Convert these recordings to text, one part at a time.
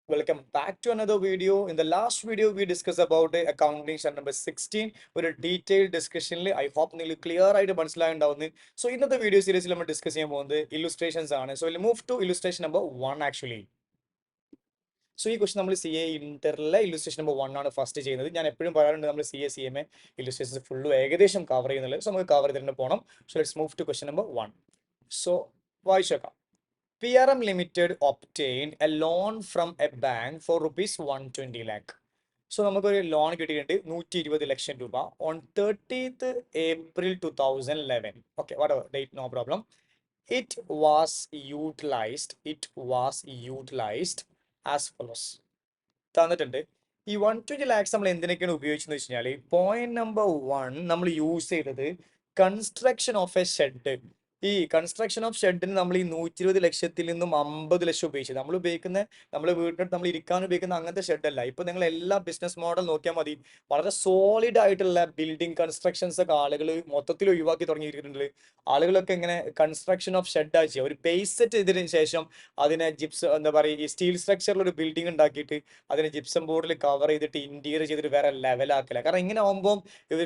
Welcome back to another video. In the last video, we discussed about the accounting chapter number 16. ഒരു detail ഡിസ്കഷനിൽ I hope നിങ്ങൾ clear ആയിട്ട് മനസ്സിലായിട്ടുണ്ടാവുന്നു. So ഇന്നത്തെ video സീരീസിൽ നമ്മൾ discuss ചെയ്യാൻ പോകുന്നത് ഇല്ലുസ്ട്രേഷൻസ് ആണ്. So move to illustration number 1 actually. So ഈ ക്വസ്റ്റൻ നമ്മൾ CA ഇന്ററിലെ ഇല്ലുസ്ട്രേഷൻ നമ്പർ 1 ആണ് ഫസ്റ്റ് ചെയ്യുന്നത്. ഞാൻ എപ്പോഴും പറയാറുണ്ട് നമ്മൾ CA ഇല്ലുസ്ട്രേഷൻസ് ഫുള്ളും ഏകദേശം കവർ ചെയ്യുന്നുള്ളത്. സോ നമുക്ക് കവർ ചെയ്തിട്ട് പോകണം. So let's move to question number 1. സോ വായിച്ചേക്കാം. PRM Limited obtained a loan from a bank for rupees 120 lakh. So നമുക്കൊരു ലോൺ കിട്ടിയിട്ടുണ്ട് 120 ലക്ഷം രൂപ on 30th April 2011. Okay what date no problem. It was utilised as follows. തന്നിട്ടുണ്ട്. ഈ 120 ലാക്സ് നമ്മൾ എന്തിനൊക്കെയാണ് ഉപയോഗിച്ചെന്ന് വെച്ച് കഴിഞ്ഞാൽ പോയിന്റ് നമ്പർ 1 നമ്മൾ യൂസ് ചെയ്തത് കൺസ്ട്രക്ഷൻ ഓഫ് എ ഷെഡ്. ഈ കൺസ്ട്രക്ഷൻ ഓഫ് ഷെഡിന് നമ്മൾ ഈ 120 ലക്ഷത്തിൽ നിന്നും 50 ലക്ഷം ഉപയോഗിച്ചത്. നമ്മൾ ഉപയോഗിക്കുന്ന നമ്മൾ വീട്ടിനടുത്ത് നമ്മൾ ഇരിക്കാൻ ഉപയോഗിക്കുന്ന അങ്ങനത്തെ ഷെഡല്ല. ഇപ്പൊ നിങ്ങൾ എല്ലാ ബിസിനസ് മോഡൽ നോക്കിയാൽ മതി, വളരെ സോളിഡ് ആയിട്ടുള്ള ബിൽഡിംഗ് കൺസ്ട്രക്ഷൻസ് ഒക്കെ ആളുകൾ മൊത്തത്തിൽ ഒഴിവാക്കി തുടങ്ങിയിട്ടുണ്ട്. ആളുകളൊക്കെ ഇങ്ങനെ കൺസ്ട്രക്ഷൻ ഓഫ് ഷെഡ് ആയി ചെയ്യുക. ഒരു ബേസ് സെറ്റ് ചെയ്തതിനു ശേഷം അതിനെ ജിപ്സ് എന്താ പറയുക ഈ സ്റ്റീൽ സ്ട്രക്ചറിൽ ഒരു ബിൽഡിംഗ് ഉണ്ടാക്കിയിട്ട് അതിനെ ജിപ്സം ബോർഡിൽ കവർ ചെയ്തിട്ട് ഇന്റീരിയർ ചെയ്തിട്ട് വേറെ ലെവലാക്കില്ല. കാരണം ഇങ്ങനെ ആകുമ്പോൾ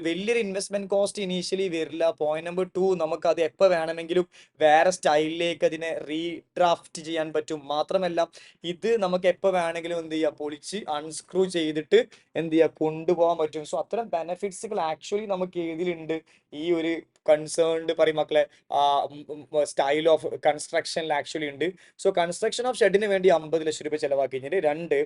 വലിയൊരു ഇൻവെസ്റ്റ്മെന്റ് കോസ്റ്റ് ഇനീഷ്യലി വരില്ല. പോയിന്റ് നമ്പർ 2 നമുക്ക് അത് എപ്പോൾ വേണമെങ്കിലും വേറെ സ്റ്റൈലിലേക്ക് അതിനെ റീഡ്രാഫ്റ്റ് ചെയ്യാൻ പറ്റും. മാത്രമല്ല ഇത് നമുക്ക് എപ്പോൾ വേണമെങ്കിലും എന്ത് ചെയ്യുക പൊളിച്ച് അൺസ്ക്രൂ ചെയ്തിട്ട് എന്ത് ചെയ്യുക കൊണ്ടുപോകാൻ പറ്റും. സോ അത്തരം ബെനഫിറ്റ്സുകൾ ആക്ച്വലി നമുക്ക് ഏതിലുണ്ട്, ഈ ഒരു കൺസേൺഡ് പറയും മക്കളെ സ്റ്റൈൽ ഓഫ് കൺസ്ട്രക്ഷനിൽ ആക്ച്വലി ഉണ്ട്. സോ കൺസ്ട്രക്ഷൻ ഓഫ് ഷെഡിന് വേണ്ടി 50 ലക്ഷം രൂപ ചെലവാക്കി കഴിഞ്ഞിട്ട് 2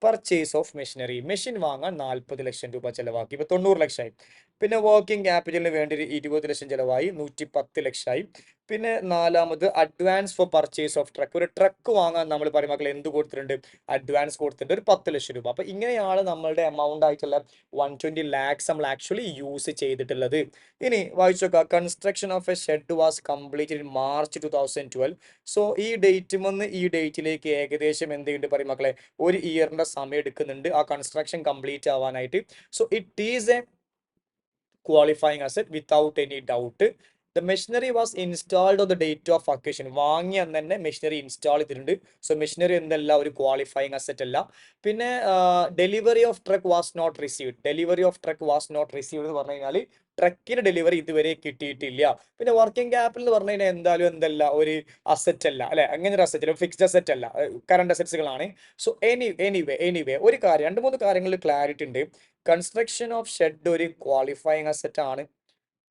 പർച്ചേസ് ഓഫ് മെഷീനറി, മെഷീൻ വാങ്ങാൻ 40 ലക്ഷം രൂപ ചെലവാക്കി, ഇപ്പൊ 90 ലക്ഷമായി. പിന്നെ വർക്കിംഗ് ക്യാപിറ്റലിന് വേണ്ടി 20 ലക്ഷം ചെലവായി, 110 ലക്ഷമായി. പിന്നെ നാലാമത് advance for purchase of truck. ഒരു ട്രക്ക് വാങ്ങാൻ നമ്മൾ പറയും മക്കളെ എന്ത് കൊടുത്തിട്ടുണ്ട്, അഡ്വാൻസ് കൊടുത്തിട്ടുണ്ട്, ഒരു 10 ലക്ഷം രൂപ. അപ്പൊ ഇങ്ങനെയാണ് നമ്മളുടെ എമൗണ്ട് ആയിട്ടുള്ള 120 ലാക്സ് നമ്മൾ ആക്ച്വലി യൂസ് ചെയ്തിട്ടുള്ളത്. ഇനി വായിച്ചു നോക്കുക. Construction of A shed was completed in March 2012. So ഈ ഡേറ്റ് വന്ന് ഈ ഡേറ്റിലേക്ക് ഏകദേശം എന്ത് ചെയ്യുന്നുണ്ട് പറയും മക്കളെ, ഒരു ഇയറിന്റെ സമയം എടുക്കുന്നുണ്ട് ആ കൺസ്ട്രക്ഷൻ കംപ്ലീറ്റ് ആവാനായിട്ട്. So it is a qualifying asset without any doubt. The machinery was installed on the date of acquisition. വാങ്ങിയ അന്ന് തന്നെ മെഷീനറി ഇൻസ്റ്റാൾ ചെയ്തിട്ടുണ്ട്. സോ മെഷീനറി എന്തല്ല ഒരു ക്വാളിഫയിങ് അസറ്റ് അല്ല. പിന്നെ delivery of truck was not received. Delivery of truck was not received എന്ന് പറഞ്ഞു കഴിഞ്ഞാൽ ട്രക്കിന് ഡെലിവറി ഇതുവരെ കിട്ടിയിട്ടില്ല. പിന്നെ വർക്കിംഗ് ക്യാപിറ്റൽ എന്ന് പറഞ്ഞു കഴിഞ്ഞാൽ എന്തായാലും എന്തല്ല ഒരു അസറ്റ് അല്ല അല്ലെ, അങ്ങനെ ഒരു അസറ്റ് ഫിക്സ്ഡ് അസറ്റ് അല്ല, കറണ്ട് അസറ്റ്സുകളാണ്. സോ എനിവേ ഒരു കാര്യം 2-3 കാര്യങ്ങളിൽ ക്ലാരിറ്റി ഉണ്ട്. കൺസ്ട്രക്ഷൻ ഓഫ് ഷെഡ് ഒരു ക്വാളിഫയിങ് അസറ്റ് ആണ്.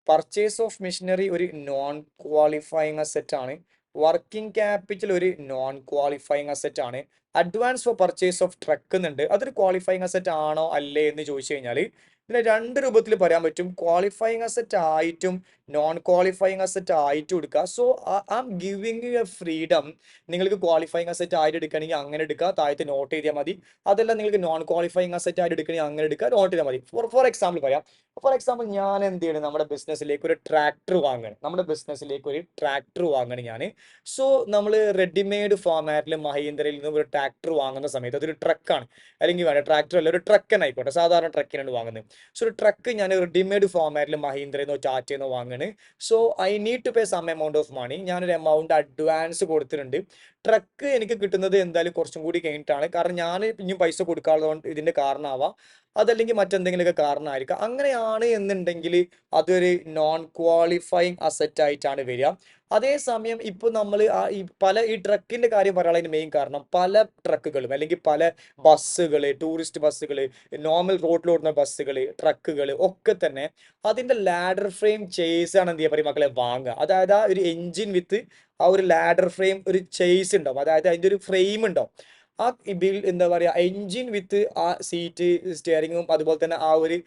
പർച്ചേസ് ഓഫ് മെഷീനറി ഒരു നോൺ ക്വാളിഫയിങ് അസറ്റ് ആണ്. വർക്കിംഗ് ക്യാപിറ്റൽ ഒരു നോൺ ക്വാളിഫയിങ് അസറ്റ് ആണ്. Advance for purchase of truck എന്നുണ്ട്, അതൊരു ക്വാളിഫയിങ് അസറ്റ് ആണോ അല്ലേ എന്ന് ചോദിച്ചു കഴിഞ്ഞാൽ ഇതിനെ 2 രൂപത്തിൽ പറയാൻ പറ്റും. ക്വാളിഫയിങ് അസറ്റ് ആയിട്ടും നോൺ ക്വാളിഫയിങ് അസറ്റ് ആയിട്ടും എടുക്കുക. So I am giving you a freedom. നിങ്ങൾക്ക് ക്വാളിഫയിങ് അസറ്റ് ആയിട്ട് എടുക്കണമെങ്കിൽ അങ്ങനെ എടുക്കുക, താഴത്ത് നോട്ട് ചെയ്താൽ മതി. അതല്ല നിങ്ങൾക്ക് നോൺ ക്വാളിഫയിങ് അസറ്റ് ആയിട്ട് എടുക്കണമെങ്കിൽ അങ്ങനെ എടുക്കുക, നോട്ട് ചെയ്താൽ മതി. ഫോർ എക്സാമ്പിൾ പറയാം. ഫോർ എക്സാമ്പിൾ ഞാൻ എന്ത് ചെയ്യണം, നമ്മുടെ ബിസിനസ്സിലേക്ക് ഒരു ട്രാക്ടർ വാങ്ങണം ഞാൻ. സോ നമ്മൾ റെഡിമെയ്ഡ് ഫോമാറ്റിൽ മഹീന്ദ്രയിൽ നിന്ന് ഒരു ട്രാക്ടർ വാങ്ങുന്ന സമയത്ത് അതൊരു ട്രക്കാണ്, അല്ലെങ്കിൽ വേണ്ട ട്രാക്ടർ അല്ല ഒരു ട്രക്കൻ ആയിക്കോട്ടെ, സാധാരണ ട്രക്കിനാണ് വാങ്ങുന്നത്. സോ ഒരു ട്രക്ക് ഞാൻ റെഡിമെയ്ഡ് ഫോമാറ്റിൽ മഹീന്ദ്രയെന്നോ ടാറ്റയെന്നോ വാങ്ങുന്നത്. So I need to pay some amount of money. ഞാനൊരു എമൗണ്ട് അഡ്വാൻസ് കൊടുത്തിട്ടുണ്ട്. ട്രക്ക് എനിക്ക് കിട്ടുന്നത് എന്തായാലും കുറച്ചും കൂടി കഴിഞ്ഞിട്ടാണ്, കാരണം ഞാൻ ഇനിയും പൈസ കൊടുക്കാത്തതുകൊണ്ട് ഇതിന്റെ കാരണമാവാം, അതല്ലെങ്കിൽ മറ്റെന്തെങ്കിലുമൊക്കെ കാരണമായിരിക്കാം. അങ്ങനെയാണ് എന്നുണ്ടെങ്കിൽ അതൊരു നോൺ ക്വാളിഫയിങ് അസറ്റ് ആയിട്ടാണ് വരിക. അതേസമയം ഇപ്പോൾ നമ്മൾ ഈ ട്രക്കിന്റെ കാര്യം പറയാനുള്ള മെയിൻ കാരണം പല ട്രക്കുകളും അല്ലെങ്കിൽ പല ബസ്സുകൾ, ടൂറിസ്റ്റ് ബസ്സുകൾ, നോർമൽ റോഡിൽ ഓടുന്ന ബസ്സുകൾ, ട്രക്കുകൾ ഒക്കെ തന്നെ അതിന്റെ ലാഡർ ഫ്രെയിം ചേസ് ആണ് എന്ത് ചെയ്യാ പറയും മക്കളെ വാങ്ങുക. അതായത് ആ ഒരു എഞ്ചിൻ വിത്ത് ആ ഒരു ലാഡർ ഫ്രെയിം ഒരു ചേസ് ഉണ്ടാവും, അതായത് അതിന്റെ ഒരു ഫ്രെയിം ഉണ്ടാവും. ആ എന്താ പറയാ എഞ്ചിൻ വിത്ത് ആ സീറ്റ് സ്റ്റിയറിങ്ങും അതുപോലെ തന്നെ ആ ഒരു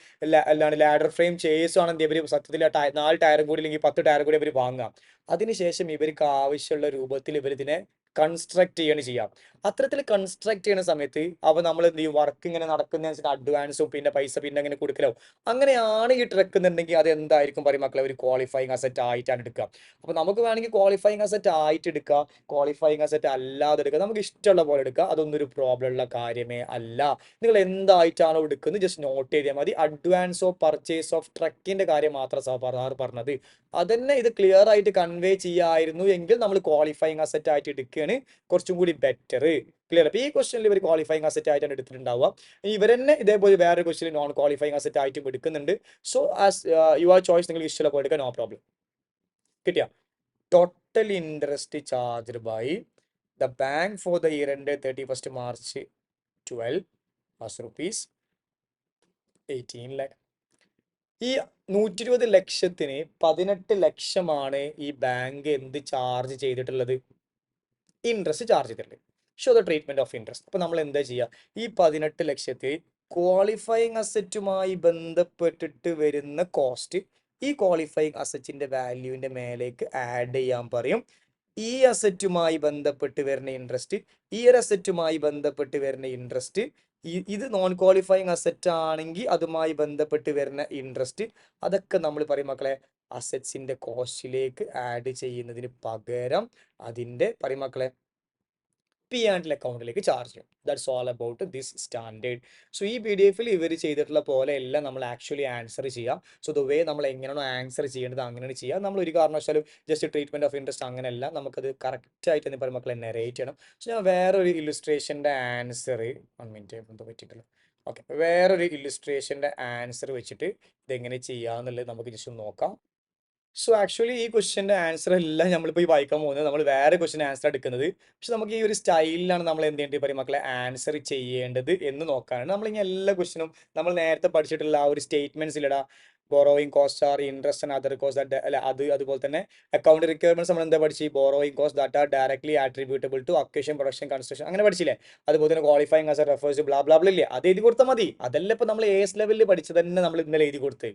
എന്താണ് ലാഡർ ഫ്രെയിം ചേസും ആണ് എന്ത് ഇവർ സത്യത്തിൽ 4 ടയറും കൂടി അല്ലെങ്കിൽ 10 ടയറും കൂടി ഇവർ വാങ്ങുക. അതിനുശേഷം ഇവർക്ക് ആവശ്യമുള്ള രൂപത്തിൽ ഇവർ ഇതിനെ കൺസ്ട്രക്ട് ചെയ്യാണ് ചെയ്യാം. അത്തരത്തിൽ കൺസ്ട്രക്ട് ചെയ്യുന്ന സമയത്ത് അപ്പോൾ നമ്മൾ എന്ത് ചെയ്യും, വർക്ക് ഇങ്ങനെ നടക്കുന്നതിനനുസരിച്ച് അഡ്വാൻസും പിന്നെ പൈസ പിന്നെ അങ്ങനെ കൊടുക്കലോ അങ്ങനെയാണ് ഈ ട്രക്ക് എന്നുണ്ടെങ്കിൽ അത് എന്തായിരിക്കും പറയും മക്കളെ, ഒരു ക്വാളിഫയിങ് അസറ്റ് ആയിട്ടാണ് എടുക്കുക. അപ്പോൾ നമുക്ക് വേണമെങ്കിൽ ക്വാളിഫയിങ് അസറ്റ് ആയിട്ട് എടുക്കുക, ക്വാളിഫയിങ് അസറ്റ് അല്ലാതെ എടുക്കുക, നമുക്ക് ഇഷ്ടമുള്ള പോലെ എടുക്കുക. അതൊന്നും ഒരു പ്രോബ്ലം ഉള്ള കാര്യമേ അല്ല. നിങ്ങൾ എന്തായിട്ടാണോ എടുക്കുന്നത് ജസ്റ്റ് നോട്ട് ചെയ്താൽ മതി. അഡ്വാൻസ് ഓഫ് പർച്ചേസ് ഓഫ് ട്രക്കിന്റെ കാര്യം മാത്രം സാർ പറഞ്ഞത്. അതന്നെ ഇത് ക്ലിയർ ആയിട്ട് കൺവേ ചെയ്യായിരുന്നു എങ്കിൽ നമ്മൾ ക്വാളിഫയിങ് അസറ്റ് ആയിട്ട് എടുക്കുകയാണ് കുറച്ചും കൂടി ബെറ്റർ. ക്ലിയർ? അപ്പൊ ഈ ക്വസ്റ്റനിൽ ഇവർ ക്വാളിഫയിങ് അസറ്റ് ആയിട്ടാണ് എടുത്തിട്ടുണ്ടാവുക. ഇവർ തന്നെ ഇതേപോലെ വേറെ ക്വസ്റ്റനിൽ നോൺ ക്വാളിഫയിങ് അസറ്റ് ആയിട്ടും എടുക്കുന്നുണ്ട്. സോ ആസ് യുവർ ചോയ്സ്, നിങ്ങൾ ഇഷ്ടമുള്ള എടുക്കുക, നോ പ്രോബ്ലം. കിട്ടിയ total interest charged by the bank for the year end 31st March 12 was rupees 18 lakh. ഈ 120 ലക്ഷത്തിന് 18 ലക്ഷമാണ് ഈ ബാങ്ക് എന്ത് ചാർജ് ചെയ്തിട്ടുള്ളത്? ഇൻട്രസ്റ്റ് ചാർജ് ചെയ്തിട്ടുണ്ട്. Show the treatment of interest. അപ്പൊ നമ്മൾ എന്താ ചെയ്യുക? ഈ 18 ലക്ഷത്തിൽ ക്വാളിഫയിങ് അസറ്റുമായി ബന്ധപ്പെട്ടിട്ട് വരുന്ന കോസ്റ്റ് ഈ ക്വാളിഫയിങ് അസറ്റിന്റെ വാല്യൂവിന്റെ മേലേക്ക് ആഡ് ചെയ്യാൻ പറയും. ഈ അസറ്റുമായി ബന്ധപ്പെട്ട് വരുന്ന ഇൻട്രസ്റ്റ്, ഈ ഒരു അസറ്റുമായി ബന്ധപ്പെട്ട് വരുന്ന ഇൻട്രസ്റ്റ്, ഇത് നോൺ ക്വാളിഫയിങ് അസറ്റ് ആണെങ്കിൽ അതുമായി ബന്ധപ്പെട്ട് വരുന്ന ഇൻട്രസ്റ്റ്, അതൊക്കെ നമ്മൾ പറയും മക്കളെ അസറ്റ്സിന്റെ കോസ്റ്റിലേക്ക് ആഡ് ചെയ്യുന്നതിന് പകരം അതിന്റെ പറയും മക്കളെ പി ആൻഡ് എൽ അക്കൗണ്ടിലേക്ക് ചാർജ് ചെയ്യും. That's all about this standard. So ഈ പി ഡി എഫിൽ ഇവർ ചെയ്തിട്ടുള്ള പോലെ എല്ലാം നമ്മൾ ആക്ച്വലി ആൻസർ ചെയ്യാം. സോ ദ വേ നമ്മൾ എങ്ങനെയാണോ ആൻസർ ചെയ്യേണ്ടത് അങ്ങനെയാണ് ചെയ്യുക. നമ്മൾ ഒരു കാരണവശാലും ജസ്റ്റ് ട്രീറ്റ്മെന്റ് ഓഫ് ഇൻട്രസ്റ്റ് അങ്ങനെയല്ല, നമുക്കത് കറക്റ്റ് ആയിട്ട് എന്ന് പറയുമ്പോൾ മക്കളെ നെറേറ്റ് ചെയ്യണം. സോ ഞാൻ വേറൊരു ഇല്ലുസ്ട്രേഷൻ്റെ ആൻസർ 1 മിനിറ്റ് എന്തോ പറ്റിയിട്ടില്ല. ഓക്കെ, വേറൊരു ഇല്ലുസ്ട്രേഷൻ്റെ ആൻസർ വെച്ചിട്ട് ഇതെങ്ങനെ ചെയ്യാന്നുള്ളത് നമുക്ക് ജസ്റ്റ് നോക്കാം. സോ ആക്ച്വലി ഈ ക്വസ്റ്റ്യൻ്റെ ആൻസർ എല്ലാം നമ്മളിപ്പോൾ ഈ വായിക്കാൻ പോകുന്നത് നമ്മൾ വേറെ ക്വസ്റ്റ്യൻ ആൻസർ എടുക്കുന്നത്. പക്ഷെ നമുക്ക് ഈ ഒരു സ്റ്റൈലിലാണ് നമ്മൾ എന്ത് ചെയ്യേണ്ടത് പറയും മക്കളെ ആൻസർ ചെയ്യേണ്ടത് എന്ന് നോക്കാനാണ്. നമ്മൾ ഇനി എല്ലാ ക്വസ്റ്റ്യനും നമ്മൾ നേരത്തെ പഠിച്ചിട്ടുള്ള ആ ഒരു സ്റ്റേറ്റ്മെന്റ്സ് ഇല്ലടാ, borrowing cost are interest and other cost അല്ല അത്, അതുപോലെ തന്നെ അക്കൗണ്ട് റിക്വയർമെന്റ്സ് നമ്മൾ എന്താ പഠിച്ചു? Borrowing cost that are directly attributable to acquisition production construction അങ്ങനെ പഠിച്ചില്ലേ? അതുപോലെ തന്നെ qualifying asset refers blah blah blah ഇല്ലേ, അത് എഴുതി കൊടുത്താൽ മതി. അതല്ല ഇപ്പൊ നമ്മൾ എസ് ലെവലിൽ പഠിച്ചത് തന്നെ നമ്മൾ ഇന്നലെ എഴുതി കൊടുത്ത്.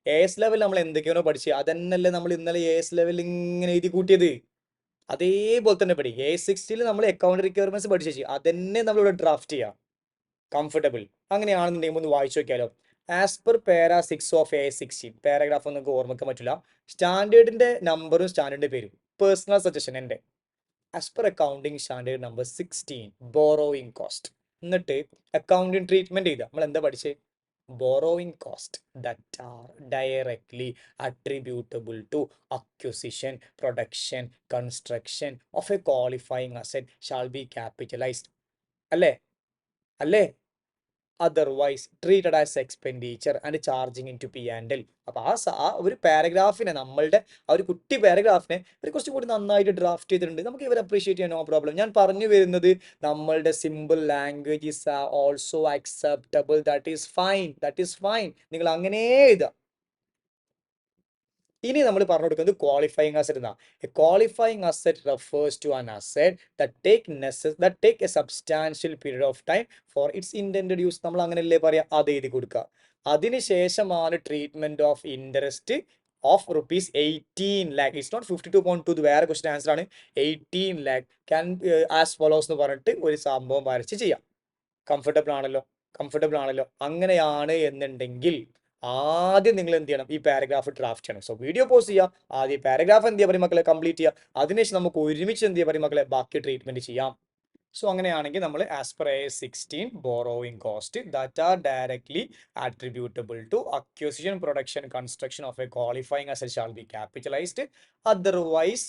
എസ് ലെവൽ നമ്മൾ എന്തൊക്കെയാണോ പഠിച്ചത് അതന്നല്ലേ നമ്മൾ ഇന്നലെ എസ് ലെവൽ ഇങ്ങനെ എഴുതി കൂട്ടിയത്. അതേപോലെ തന്നെ പഠി. A60 നമ്മൾ അക്കൗണ്ട് റിക്വയർമെന്റ്സ് പഠിച്ചു, അതന്നെ നമ്മളിവിടെ ഡ്രാഫ്റ്റ് ചെയ്യാം. കംഫർട്ടബിൾ അങ്ങനെയാണെന്നുണ്ടെങ്കിൽ ഒന്ന് വായിച്ചു നോക്കിയാലോ. As per para 6 of A16 paragraph ഒന്നും ഓർമ്മിക്കാൻ പറ്റില്ല. സ്റ്റാൻഡേർഡിന്റെ നമ്പറും സ്റ്റാൻഡേർഡിന്റെ പേരും പേഴ്സണൽ സജഷൻ എൻ്റെ. As per accounting standard number 16 borrowing cost. എന്നിട്ട് അക്കൗണ്ടിങ് ട്രീറ്റ്മെന്റ് ചെയ്ത നമ്മൾ എന്താ പഠിച്ചത്? borrowing cost that are directly attributable to acquisition, production, construction of a qualifying asset shall be capitalized. അല്ലേ? അല്ലേ? Otherwise treated as expenditure and charging into P and L. അപ്പൊ ആ ഒരു പാരഗ്രാഫിനെ, നമ്മളുടെ ആ ഒരു കുട്ടി പാരഗ്രാഫിനെ ഇവർ കുറച്ചും കൂടി നന്നായിട്ട് ഡ്രാഫ്റ്റ് ചെയ്തിട്ടുണ്ട്. നമുക്ക് ഇവർ അപ്രീഷിയേറ്റ് ചെയ്യാൻ നോ പ്രോബ്ലം. ഞാൻ പറഞ്ഞു വരുന്നത് നമ്മളുടെ simple language is also acceptable. That is fine, that is fine. നിങ്ങൾ അങ്ങനെ എഴുതുക. ഇനി നമ്മൾ പറഞ്ഞു കൊടുക്കുന്നത് ക്വാളിഫയിങ് അസറ്റ് എന്നാ. Qualifying asset refers to an asset that take a substantial period of time for its intended use. നമ്മൾ അങ്ങനെയല്ലേ പറയാ, അത് എഴുതി കൊടുക്കുക. അതിനുശേഷമാണ് treatment of interest of rupees 18 lakh. It's not 52.2. ഇത് വേറെ ക്വസ്റ്റൻ ആൻസർ ആണ്. 18 lakh ക്യാൻ ആസ് ഫോളോസ് എന്ന് പറഞ്ഞിട്ട് ഒരു സംഭവം വരച്ച് ചെയ്യാം. കംഫർട്ടബിൾ ആണല്ലോ? കംഫർട്ടബിൾ ആണല്ലോ? അങ്ങനെയാണ് എന്നുണ്ടെങ്കിൽ ആദ്യം നിങ്ങൾ എന്ത് ചെയ്യണം? ഈ പാരഗ്രാഫ് ഡ്രാഫ്റ്റ് ചെയ്യണം. സോ വീഡിയോ പോസ് ചെയ്യുക, ആദ്യം പാരഗ്രാഫ് എന്ത് ചെയ്യുക പറയും മക്കളെ കംപ്ലീറ്റ് ചെയ്യുക. അതിനുശേഷം നമുക്ക് ഒരുമിച്ച് എന്ത് ചെയ്യുക പറയും മക്കളെ ബാക്കി ട്രീറ്റ്മെന്റ് ചെയ്യാം. സോ അങ്ങനെയാണെങ്കിൽ നമ്മൾ as per A16 borrowing cost that are directly attributable to acquisition, production, construction of a qualifying asset shall be capitalized. Otherwise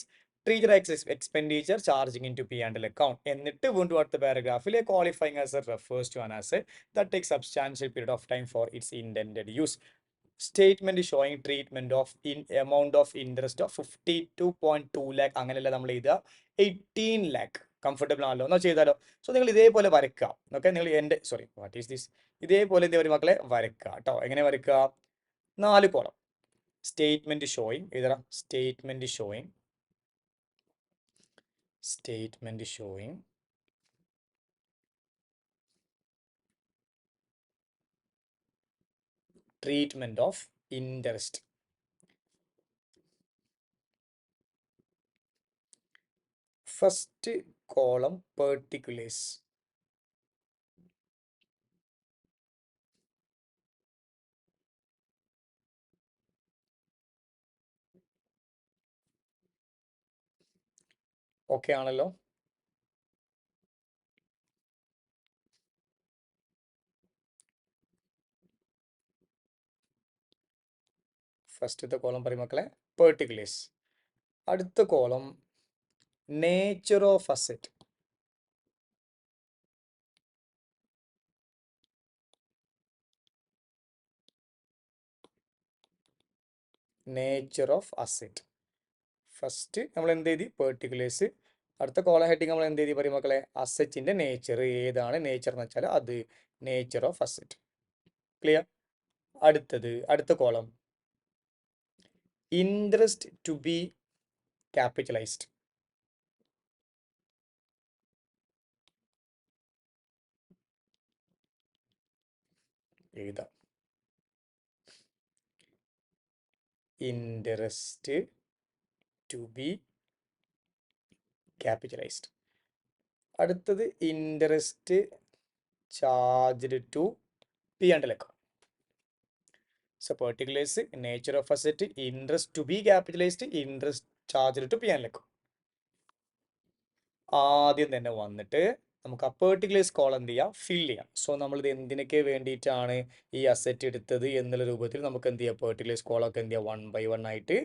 treated as expenditure charging into P&L account. എന്നിട്ട് വീണ്ടും അടുത്ത പാരഗ്രാഫിൽ qualifying asset refers to an asset that takes substantial period of time for its intended use. Statement showing treatment of amount of interest of 52.2 lakh അങ്ങനെയല്ല നമ്മൾ എഴുതുക, 18 lakh. Comfortable ആണല്ലോ? എന്നാൽ ചെയ്താലോ? So നിങ്ങൾ ഇതേപോലെ വരയ്ക്കുക. ഓക്കെ, നിങ്ങൾ എൻ്റെ വാട്ട് ഈസ് ദിസ്, ഇതേപോലെ എന്താ പറയുക മക്കളെ വരയ്ക്കുക കേട്ടോ. എങ്ങനെ വരയ്ക്കുക? 4 കോളം. സ്റ്റേറ്റ്മെന്റ് ഷോയിങ് എഴുതണം. Statement showing treatment of interest. First column particulars. Okay ആണല്ലോ? ഫസ്റ്റത്തെ കോളം പറയും മക്കളെ പെർട്ടിക്കുലേഴ്സ്. അടുത്ത column nature of asset. Nature of asset. First നമ്മൾ എന്ത് ചെയ്തി പെർട്ടിക്കുലേഴ്സ്. അടുത്ത കോളം ഹെഡിങ് നമ്മൾ എന്ത് ചെയ്തി പറയും മക്കളെ അസറ്റിന്റെ നേച്ചർ. ഏതാണ് നേച്ചർ എന്ന് വെച്ചാൽ അത് നേച്ചർ ഓഫ് അസറ്റ്. ക്ലിയർ. അടുത്ത column interest to be capitalised. എഴുതാം. Interest to be capitalised. അടുത്തത് interest charged to P and L account. So particulars, nature of asset, interest to be capitalized, interest charged to P&L account. ആദ്യം തന്നെ വന്നിട്ട് നമുക്ക് ആ particulars column എന്ത് ചെയ്യാം ഫിൽ ചെയ്യാം. സോ നമ്മൾ ഇത് എന്തിനൊക്കെ വേണ്ടിയിട്ടാണ് ഈ അസറ്റ് എടുത്തത് എന്നുള്ള രൂപത്തിൽ നമുക്ക് എന്ത് ചെയ്യാം പെർട്ടിക്കുലേഴ്സ് കോളമൊക്കെ എന്ത് ചെയ്യാം 1 by 1 ആയിട്ട്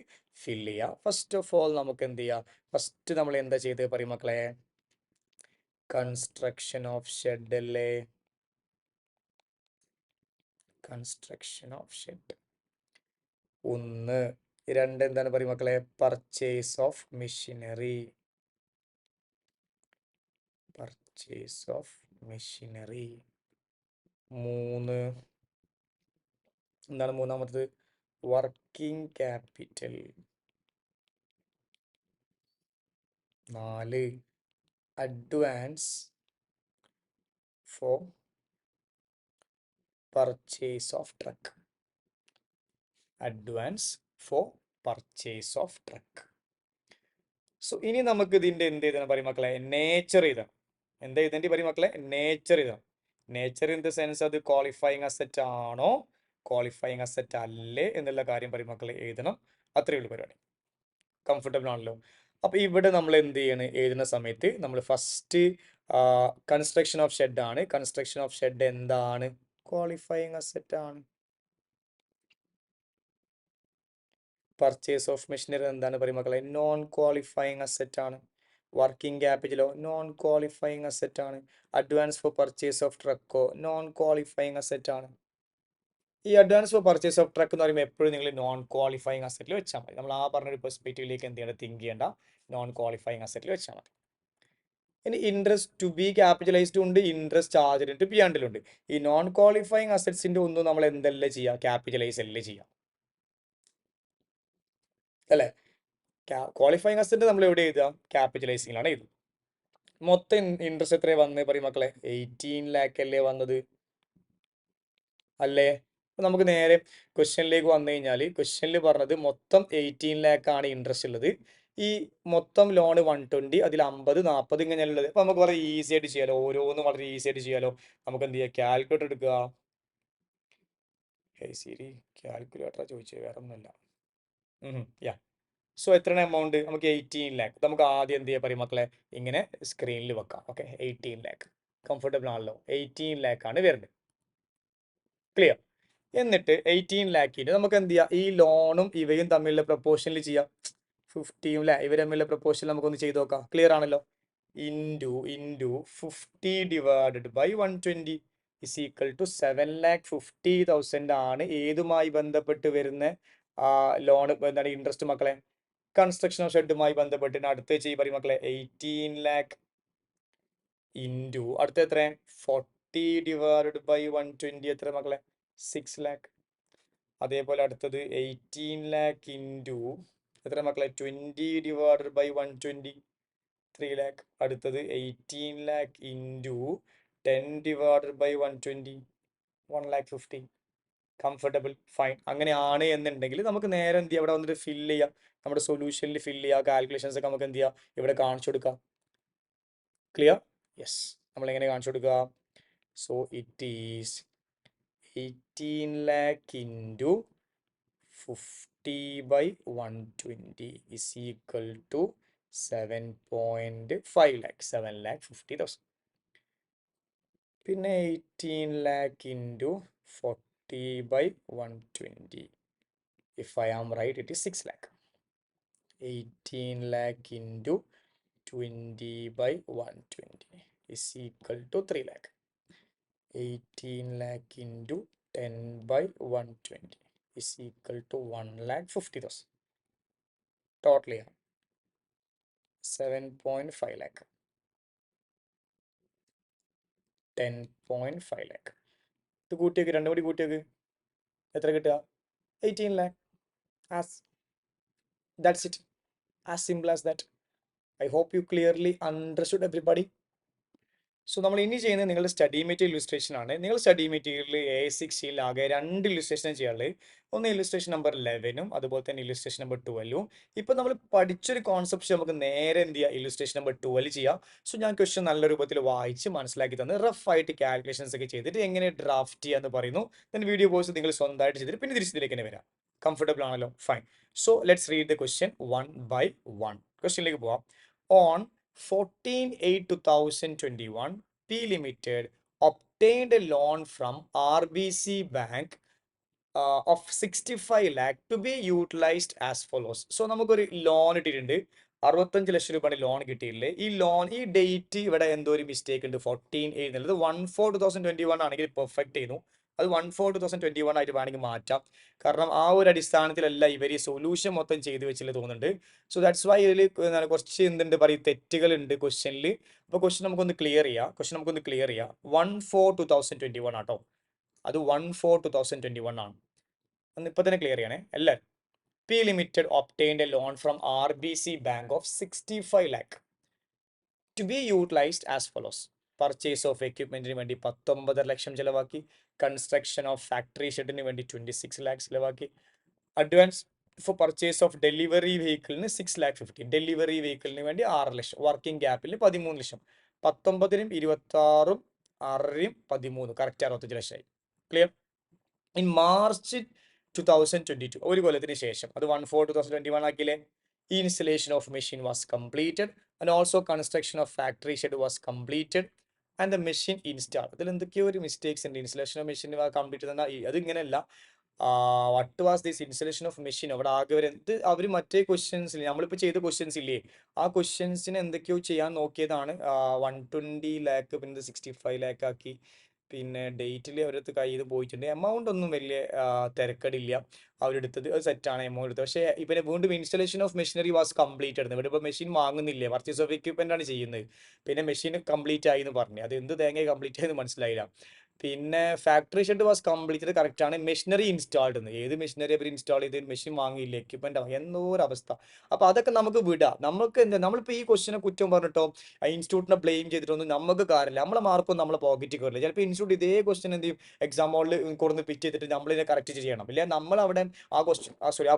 ഫിൽ ചെയ്യാം. ഫസ്റ്റ് ഓഫ് ഓൾ നമുക്ക് എന്ത് ചെയ്യാം ഫസ്റ്റ് നമ്മൾ എന്താ ചെയ്തത് പറയും മക്കളെ കൺസ്ട്രക്ഷൻ ഓഫ് ഷെഡ് അല്ലേ. Construction of shed. 1. 2 എന്താണ് പറയും മക്കളെ purchase of machinery. Purchase of machinery. 3 എന്താണ് മൂന്നാമത്തത് working capital. 4 advance for purchase of truck. Advance for purchase of truck. So ഇനി നമുക്ക് ഇതിന്റെ എന്ത് ചെയ്തെന്ന് പറയും മക്കളെ നേച്ചർ ചെയ്താൽ എന്താ എഴുതേണ്ടി പറയും മക്കളെ നേച്ചർ ചെയ്താൽ. നേച്ചർ ഇൻ ദ സെൻസ് അത് ക്വാളിഫയിങ് അസറ്റ് ആണോ ക്വാളിഫയിങ് അസറ്റ് അല്ലേ എന്നുള്ള കാര്യം പറയും മക്കളെ എഴുതണം. അത്രയേ ഉള്ളൂ പരിപാടി. കംഫർട്ടബിൾ ആണല്ലോ. അപ്പൊ ഇവിടെ നമ്മൾ എന്ത് ചെയ്യണം എഴുതുന്ന സമയത്ത് നമ്മൾ ഫസ്റ്റ് കൺസ്ട്രക്ഷൻ ഓഫ് ഷെഡ് ആണ്. കൺസ്ട്രക്ഷൻ ഓഫ് ഷെഡ് എന്താണ് ക്വാളിഫയിങ് അസറ്റ് ആണ്. പർച്ചേസ് ഓഫ് മെഷീനറി എന്താണ് പറയും മക്കളെ നോൺ ക്വാളിഫയിങ് അസറ്റ് ആണ്. വർക്കിംഗ് ക്യാപിറ്റലോ നോൺ ക്വാളിഫയിങ് അസറ്റ് ആണ്. അഡ്വാൻസ് ഫോർ പർച്ചേസ് ഓഫ് ട്രക്കോ നോൺ ക്വാളിഫയിങ് അസറ്റ് ആണ്. ഈ advance for purchase of truck എന്ന് പറയുമ്പോൾ എപ്പോഴും നിങ്ങൾ നോൺ ക്വാളിഫയിങ് അസറ്റിൽ വെച്ചാൽ മതി. നമ്മൾ ആ പറഞ്ഞൊരു പെർസ്പെക്റ്റീവിലേക്ക് എന്ത് ചെയ്യേണ്ട തിങ്ക് ചെയ്യേണ്ട നോൺ ക്വാളിഫയിങ് അസറ്റിൽ വെച്ചാൽ മതി. ഇനി ഇൻട്രസ്റ്റ് ടു ബി ക്യാപിറ്റലൈസ്ഡ് ഉണ്ട് interest charge to P and ഉണ്ട്. ഈ നോൺ ക്വാളിഫയിങ് അസറ്റ്സിന്റെ ഒന്നും നമ്മൾ എന്തല്ലേ ചെയ്യുക ക്യാപിറ്റലൈസ് അല്ലേ ചെയ്യുക അല്ലേ. ക്വാളിഫയിങ് അസറ്റ് നമ്മൾ എവിടെ എഴുതുക ക്യാപിറ്റലൈസിങ്ങിലാണ് എഴുതുക. മൊത്തം ഇൻട്രസ്റ്റ് എത്ര വന്നത് പറയും മക്കളെ 18 lakh അല്ലേ വന്നത് അല്ലേ. നമുക്ക് നേരെ ക്വസ്റ്റ്യനിലേക്ക് വന്നു കഴിഞ്ഞാൽ ക്വസ്റ്റ്യനിൽ പറഞ്ഞത് മൊത്തം 18 lakh ആണ് ഇൻട്രസ്റ്റ് ഉള്ളത്. ഈ മൊത്തം ലോൺ 120 അതിൽ 50 40 ഇങ്ങനെയുള്ളത്. അപ്പൊ നമുക്ക് വളരെ ഈസി ആയിട്ട് ചെയ്യാലോ. ഓരോന്നും വളരെ ഈസി ആയിട്ട് ചെയ്യാലോ. നമുക്ക് എന്ത് ചെയ്യാം കാൽക്കുലേറ്റർ എടുക്കുക. ശരി കാൽക്കുലേറ്റർ ചോദിച്ചത് വേറെ ഒന്നുമല്ല. യാ സോ എത്രയാണ് എമൗണ്ട് നമുക്ക് 18 lakh. നമുക്ക് ആദ്യം എന്ത് ചെയ്യാൻ പറയും മക്കളെ ഇങ്ങനെ സ്ക്രീനിൽ വെക്കാം. ഓക്കെ 18 lakh കംഫർട്ടബിൾ ആണല്ലോ. 18 lakh ആണ് വരുന്നത്. ക്ലിയർ. എന്നിട്ട് 18 ലാക്കിന് നമുക്ക് എന്ത് ചെയ്യാം ഈ ലോണും ഇവയും തമ്മിലുള്ള പ്രപ്പോർഷനിൽ ചെയ്യാം. 50 അല്ലേ ഇവർ തമ്മിലുള്ള പ്രപ്പോർഷൻ നമുക്കൊന്ന് ചെയ്ത് നോക്കാം. ക്ലിയർ ആണല്ലോ. Into 50 divided by 120 is equal to 7,50,000 ആണ് ഏതുമായി ബന്ധപ്പെട്ട് വരുന്ന ലോൺ എന്താണ് ഇൻട്രസ്റ്റ് മക്കളെ കൺസ്ട്രക്ഷൻ ഓഫ് ഷെഡുമായി ബന്ധപ്പെട്ട് അടുത്ത ചെയ്യും പറയും മക്കളെ 18 lakh ഇൻറ്റു അടുത്ത എത്ര 40 ഡിവൈഡഡ് ബൈ 120 എത്ര മക്കളെ 6 lakh. അതേപോലെ അടുത്തത് 18 lakh ഇൻറ്റു എത്ര മക്കളെ 20 ഡിവൈഡഡ് ബൈ 120 3 lakh. അടുത്തത് 18 lakh into 10 divided by 120 1,50,000. Comfortable fine. അങ്ങനെയാണ് എന്നുണ്ടെങ്കിൽ നമുക്ക് നേരെ എന്ത് ചെയ്യാം ഇവിടെ വന്നിട്ട് ഫില്ല് ചെയ്യാം. നമ്മുടെ സൊല്യൂഷനിൽ ഫില്ല് ചെയ്യുക. കാൽക്കുലേഷൻസ് ഒക്കെ നമുക്ക് എന്ത് ചെയ്യാം ഇവിടെ കാണിച്ചു കൊടുക്കാം. ക്ലിയർ. യെസ് നമ്മൾ എങ്ങനെ കാണിച്ചു കൊടുക്കുക. So it is 18 lakh into 50 by 120 is equal to 7.5 lakh 7,50,000. പിന്നെ 18 lakh into 40 by 120 If I am right, it is 6 lakh. 18 lakh into 20 by 120 is equal to 3 lakh. 18 lakh into 10 by 120 is equal to 1 lakh 50,000. Totally 7.5 lakh. 10.5 lakh. ഇത് കൂട്ടിയൊക്കെ രണ്ടും കൂടി കൂട്ടിയൊക്കെ എത്ര കിട്ടുക? 18 lakh. That's it. As simple as that. I hope you clearly understood, everybody. So നമ്മൾ ഇനി ചെയ്യുന്നത് നിങ്ങളുടെ study material illustration ആണ്. നിങ്ങൾ സ്റ്റഡി മെറ്റീരിയലിൽ A6 ആകെ 2 ഇല്ലുസ്ട്രേഷൻ ചെയ്യാറുള്ളത്. ഒന്ന് ഇല്ലുസ്ട്രേഷൻ നമ്പർ 11ഉം അതുപോലെ തന്നെ ഇല്ലുസ്ട്രേഷൻ നമ്പർ 12ഉം. ഇപ്പം നമ്മൾ പഠിച്ചൊരു കോൺസെപ്റ്റ് നമുക്ക് നേരെ എന്ത് ചെയ്യുക, ഇല്ലുസ്ട്രേഷൻ നമ്പർ 12 ചെയ്യാം. സോ ഞാൻ ക്വസ്റ്റ്യൻ നല്ല രൂപത്തിൽ വായിച്ച് മനസ്സിലാക്കി തന്ന് റഫ് ആയിട്ട് കാൽക്കുലേഷൻസ് ഒക്കെ ചെയ്തിട്ട് എങ്ങനെ ഡ്രാഫ്റ്റ് ചെയ്യാന്ന് പറയുന്നു. ദെൻ വീഡിയോ കോഴ്സ് നിങ്ങൾ സ്വന്തമായിട്ട് ചെയ്തിട്ട് പിന്നെ തിരിച്ചതിലേക്ക് തന്നെ വരാം. കംഫർട്ടബിൾ ആണല്ലോ? Fine. So let's read the question 1 by 1. ക്വസ്റ്റ്യനിലേക്ക് പോവാം. On 14/8/2021, P Limited obtained a loan from RBC Bank of 65 lakh to be utilized as follows. So നമുക്കൊരു ലോൺ ഇട്ടിട്ടുണ്ട്, 65 ലക്ഷം രൂപയാണ് ലോൺ കിട്ടിയില്ലേ. ഈ ലോൺ ഈ ഡേറ്റ് ഇവിടെ എന്തോ ഒരു മിസ്റ്റേക്ക് ഉണ്ട്. 14/8 എന്നുള്ളത് 1/4/2021 ആണെങ്കിൽ പെർഫെക്റ്റ് ചെയ്യുന്നു. അത് 1/4/2021 ആയിട്ട് വേണമെങ്കിൽ മാറ്റാം. കാരണം ആ ഒരു അടിസ്ഥാനത്തിലല്ല ഇവർ ഈ സൊല്യൂഷൻ മൊത്തം ചെയ്തു വെച്ചില്ല തോന്നുന്നുണ്ട്. സോ ദാറ്റ്സ് വൈ ഇതിൽ കുറച്ച് എന്തുണ്ട് പറയും തെറ്റുകളുണ്ട് ക്വസ്റ്റ്യനിൽ. അപ്പോൾ ക്വസ്റ്റ്യൻ നമുക്കൊന്ന് ക്ലിയർ ചെയ്യാം. 1/4/2021 ആട്ടോ. അത് 1/4/2021 ആണ്. ഒന്ന് ഇപ്പൊ തന്നെ ക്ലിയർ ചെയ്യണേ എല്ലാവരും. P Limited obtained a loan from RBC Bank of 65 lakh to be utilized as follows. Purchase of എക്യുപ്മെന്റിന് വേണ്ടി 19 ലക്ഷം ചിലവാക്കി. കൺസ്ട്രക്ഷൻ ഓഫ് ഫാക്ടറി ഷെഡിന് വേണ്ടി 26 ലാക്സ് ചിലവാക്കി. Advance for purchase of delivery വെഹിക്കിളിന് 6,50,000. ഡെലിവറി വെഹിക്കിളിന് വേണ്ടി 6 ലക്ഷം. വർക്കിംഗ് ക്യാപിറ്റൽ 13 ലക്ഷം. 19നും 26ഉം 6നും 13 കറക്റ്റ് 65 ലക്ഷമായി. ക്ലിയർ? ഇൻ മാർച്ച് 2022, ഒരു കൊല്ലത്തിന് ശേഷം, അത് 1/4/2021 ആക്കിയില്ലേ. Installation of machine was completed and also construction of factory shed was completed and the machine install. ഇതിൽ എന്തൊക്കെയോ ഒരു മിസ്റ്റേക്സ് ഉണ്ട്. ഇൻസ്റ്റലേഷൻ ഓഫ് മെഷീൻ കംപ്ലീറ്റ് എന്നാൽ അത് ഇങ്ങനെയല്ല. What was this installation of machine? അവിടെ ആകെ അവർ മറ്റേ ക്വസ്റ്റ്യൻസിൽ നമ്മളിപ്പോൾ ചെയ്ത ക്വസ്റ്റ്യൻസ് ഇല്ലേ, ആ ക്വസ്റ്റ്യൻസിന് എന്തൊക്കെയോ ചെയ്യാൻ നോക്കിയതാണ്. 120 ലാക്ക് പിന്നെ 65 ലാക്ക് ആക്കി. പിന്നെ ഡേറ്റിൽ അവരടുത്ത് കയ്യിൽ പോയിട്ടുണ്ട്. എമൗണ്ട് ഒന്നും വലിയ തിരക്കടില്ല. അവരെടുത്തത് അത് സെറ്റാണ് എമൗണ്ട് എടുത്തത്. പക്ഷേ ഇപ്പം വീണ്ടും installation of machinery was complete ആയിരുന്നു. ഇവിടെ ഇപ്പോൾ മെഷീൻ വാങ്ങുന്നില്ലേ, പർച്ചേസ് ഓഫ് എക്യുപ്മെൻ്റ് ആണ് ചെയ്യുന്നത്. പിന്നെ മെഷീൻ കംപ്ലീറ്റ് ആയി എന്ന് പറഞ്ഞു. അത് എന്ത് തേങ്ങ കംപ്ലീറ്റ് ആയെന്ന് മനസ്സിലായില്ല. പിന്നെ factory shed was completed correct ആണ്. മെഷീനറി ഇൻസ്റ്റാൾഡ് എന്ന്, ഏത് മെഷീനറി അവർ ഇൻസ്റ്റാൾ ചെയ്ത് മെഷീൻ വാങ്ങിയില്ല, എക്യുപ്മെന്റ് എന്തോ ഒരു അവസ്ഥ. അപ്പോൾ അതൊക്കെ നമുക്ക് വിടാം. നമുക്ക് എന്താ, നമ്മളിപ്പോൾ ഈ ക്വസ്റ്റിനെ കുറ്റം പറഞ്ഞിട്ടോ ഇൻസ്റ്റിറ്റ്യൂട്ടിനെ ബ്ലെയിം ചെയ്തിട്ടൊന്നും നമുക്ക് കാര്യമില്ല. നമ്മളെ മാർക്കൊന്നും നമ്മളെ പോക്കറ്റിൽ കയറില്ല. ചിലപ്പോൾ ഇൻസ്റ്റിറ്റ്യൂട്ട് ഇതേ ക്വസ്റ്റ്യൻ എന്ത് ചെയ്യും, എക്സാം ഹോളിൽ കൊടുന്ന് പിറ്റ് ചെയ്തിട്ട് നമ്മളിതിനെ കറക്റ്റ് ചെയ്യണം. ഇല്ല നമ്മളവിടെ ആ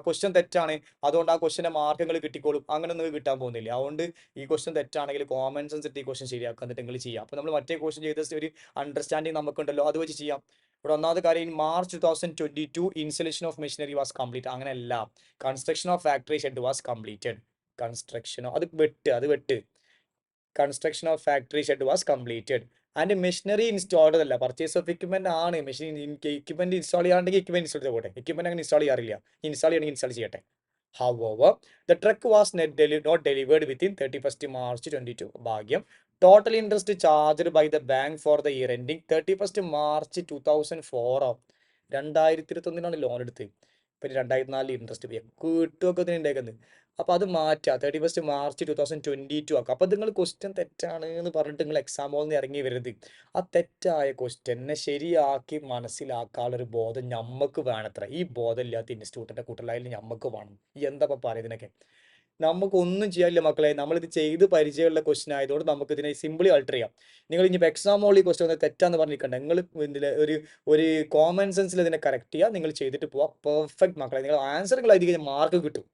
ക്വസ്റ്റ്യൻ തെറ്റാണ്, അതുകൊണ്ട് ആ ക്വസ്റ്റിന്റെ മാർക്കുകൾ കിട്ടിക്കോളും, അങ്ങനെയൊന്നും കിട്ടാൻ പോകുന്നില്ല. അതുകൊണ്ട് ഈ ക്വസ്റ്റ്യൻ തെറ്റാണെങ്കിൽ കോമൺ സെൻസ് ഇട്ട് ഈ ക്വസ്റ്റ്യൻ ശരിയാക്കുക, എന്നിട്ട് നിങ്ങൾ ചെയ്യാം. അപ്പോൾ നമ്മൾ മറ്റേ ക്വസ്റ്റ്യൻ ചെയ്ത ഒരു അണ്ടർസ്റ്റാൻഡിങ് നമുക്കുണ്ടല്ലോ, അത് വെച്ച് ചെയ്യാം. ഇവിടെ ഒന്നാമത്തെ കാര്യം, in March 2022 installation of machinery was complete. അങ്ങനെയല്ല, construction of factory shed was completed. Construction അത് what construction of factory shed was completed and machinery installed അല്ല, പർച്ചേസ് ഓഫ് എക്യുപ്മെന്റ് ആണ്. മെഷീൻ എക്യുപ്മെന്റ് ഇൻസ്റ്റാൾ ചെയ്യാണ്ടെങ്കിൽ എക്യുപ്മെന്റ് ഇൻസ്റ്റാൾ ചെയ്ത് പോട്ടെ. Equipment അങ്ങനെ install ചെയ്യാറില്ല. Install ചെയ്യണമെങ്കിൽ ഇൻസ്റ്റാൾ ചെയ്യട്ടെ. However, the truck was not delivered within 31st March 2022. ഭാഗ്യം. Total interest charged by the bank for the year ending 31st March 2004. 2021 loan എടുത്ത്, പിന്നെ 2004 ഇൻട്രസ്റ്റ് കിട്ടുമൊക്കെ ഉണ്ടാക്കുന്നത്. അപ്പോൾ അത് മാറ്റുക, 31st March 2022 ആക്കുക. അപ്പോൾ നിങ്ങൾ ക്വസ്റ്റ്യൻ തെറ്റാണ് എന്ന് പറഞ്ഞിട്ട് നിങ്ങൾ എക്സാം ഹോളിൽ നിന്ന് ഇറങ്ങി വരരുത്. ആ തെറ്റായ ക്വസ്റ്റ്യനെ ശരിയാക്കി മനസ്സിലാക്കാനുള്ളൊരു ബോധം നമുക്ക് വേണത്ര. ഈ ബോധമില്ലാത്ത ഇൻസ്റ്റിറ്റ്യൂട്ടിൻ്റെ കൂട്ടലായാലും നമുക്ക് വേണം. ഈ എന്താ പറയുന്നതിനൊക്കെ നമുക്കൊന്നും ചെയ്യാനില്ല മക്കളെ. നമ്മളിത് ചെയ്ത് പരിചയമുള്ള ക്വസ്റ്റ്യൻ ആയതുകൊണ്ട് നമുക്ക് ഇതിനെ സിമ്പിളി ആൾട്ടർ ചെയ്യാം. നിങ്ങൾ ഇനി എക്സാം ഹോളിൽ ക്വസ്റ്റ്യൻ തെറ്റാന്ന് പറഞ്ഞിരിക്കണ്ട. നിങ്ങൾ ഇതിൽ ഒരു കോമൺ സെൻസിൽ ഇതിനെ കറക്റ്റ് ചെയ്യുക, നിങ്ങൾ ചെയ്തിട്ട് പോവാം. പെർഫെക്റ്റ് മക്കളെ. നിങ്ങൾ ആൻസറുകൾ അധികം മാർക്ക് കിട്ടും.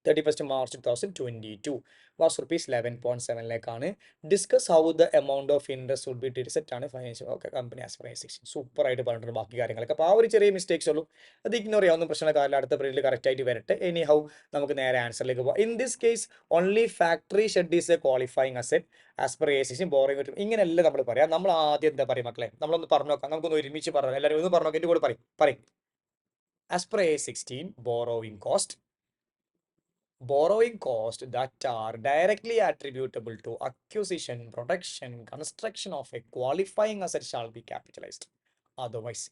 31st March 2022 was rupees 11.7 lakh ആണ്. Discuss how the amount of interest would be set ആണ് financial okay company as per A16. Super ആയിട്ട് പറഞ്ഞിട്ടുണ്ട് ബാക്കി കാര്യങ്ങളൊക്കെ. അപ്പോൾ ആ ഒരു ചെറിയ മിസ്റ്റേക്സ് ഉള്ളൂ, അത് ഇഗ്നോർ ചെയ്യാവുന്ന പ്രശ്നമുള്ള കാര്യം. അടുത്ത പീരീഡിൽ കറക്റ്റ് ആയിട്ട് വരട്ടെ. എനി ഹൗ നമുക്ക് നേരെ ആൻസറിലേക്ക് പോകാം. In this case only factory shed is A qualifying asset as per A16. Boring കിട്ടും. ഇങ്ങനെയല്ല നമ്മൾ പറയാം. നമ്മൾ ആദ്യം എന്താ പറയുക മക്കളെ, നമ്മളൊന്ന് പറഞ്ഞു നോക്കാം. നമുക്കൊന്ന് ഒരുമിച്ച് പറഞ്ഞു എല്ലാവരും ഒന്ന് പറഞ്ഞു നോക്കാം. എൻ്റെ കൂടെ പറയും. As per A16, borrowing cost that are directly attributable to acquisition, production, construction of a qualifying asset shall be capitalized. Otherwise,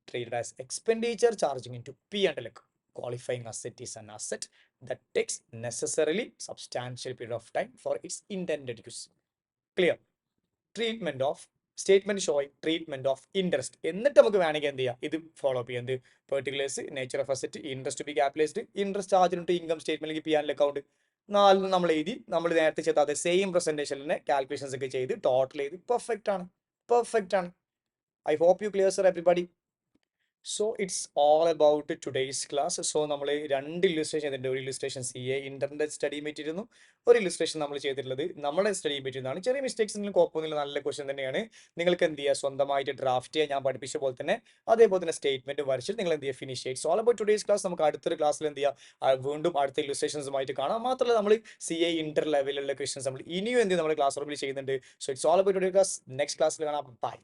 treated as expenditure charging into P&L account. Qualifying asset is an asset that takes necessarily substantial period of time for its intended use. Clear? Treatment of statement showing treatment of interest എന്നിട്ട് നമുക്ക് വേണമെങ്കിൽ എന്ത് ചെയ്യാം ഇത് follow ചെയ്യാം എന്ത് particulars nature of asset interest B capitalised interest charge income statement P and account നാലിന് നമ്മൾ എഴുതി നമ്മൾ നേരത്തെ ചെയ്ത അതേ സെയിം പ്രസന്റേഷനിൽ കാൽക്കുലേഷൻസ് ഒക്കെ ചെയ്ത് ടോട്ടൽ ചെയ്ത് പെർഫെക്റ്റ് ആണ് I hope you clear sir everybody so it's all about today's class so നമ്മൾ രണ്ട് ഇല്ലുസ്ട്രേഷൻ ചെയ്തിട്ടുണ്ട് ഒരു ഇല്ലുസ്ട്രേഷൻ CA ഇന്റർനെറ്റ് സ്റ്റഡി പറ്റിയിരുന്നു ഒരു ഇല്ലുസ്ട്രേഷൻ നമ്മൾ ചെയ്തിട്ടുള്ളത് നമ്മളെ സ്റ്റഡി പറ്റിയിരുന്നതാണ് ചെറിയ മിസ്റ്റേക്സ് ഒന്നും കുഴപ്പമൊന്നുമില്ല നല്ല ക്വസ്റ്റൻ തന്നെയാണ് നിങ്ങൾക്ക് എന്ത് ചെയ്യുക സ്വന്തമായിട്ട് ഡ്രാഫ്റ്റ് ചെയ്യാൻ ഞാൻ പഠിപ്പിച്ച പോലെ തന്നെ അതേപോലെ തന്നെ സ്റ്റേറ്റ്മെന്റ് വരച്ചിട്ട് നിങ്ങൾ എന്ത് ചെയ്യുക ഫിനിഷ് ചെയ്യും so all about today's class നമുക്ക് അടുത്തൊരു ക്ലാസ്സിൽ എന്ത് ചെയ്യുക വീണ്ടും അടുത്ത ഇല്ലുസ്ട്രേഷൻസുമായിട്ട് കാണാം മാത്രമല്ല നമ്മൾ CA ഇന്റർ ലെവലിലുള്ള ക്വസ്റ്റൻസ് നമ്മൾ ഇനിയും എന്ത് നമ്മൾ ക്ലാസ് റൂമിൽ ചെയ്യുന്നുണ്ട് so it's all about today class next ക്ലാസ്സിൽ കാണാം ബൈ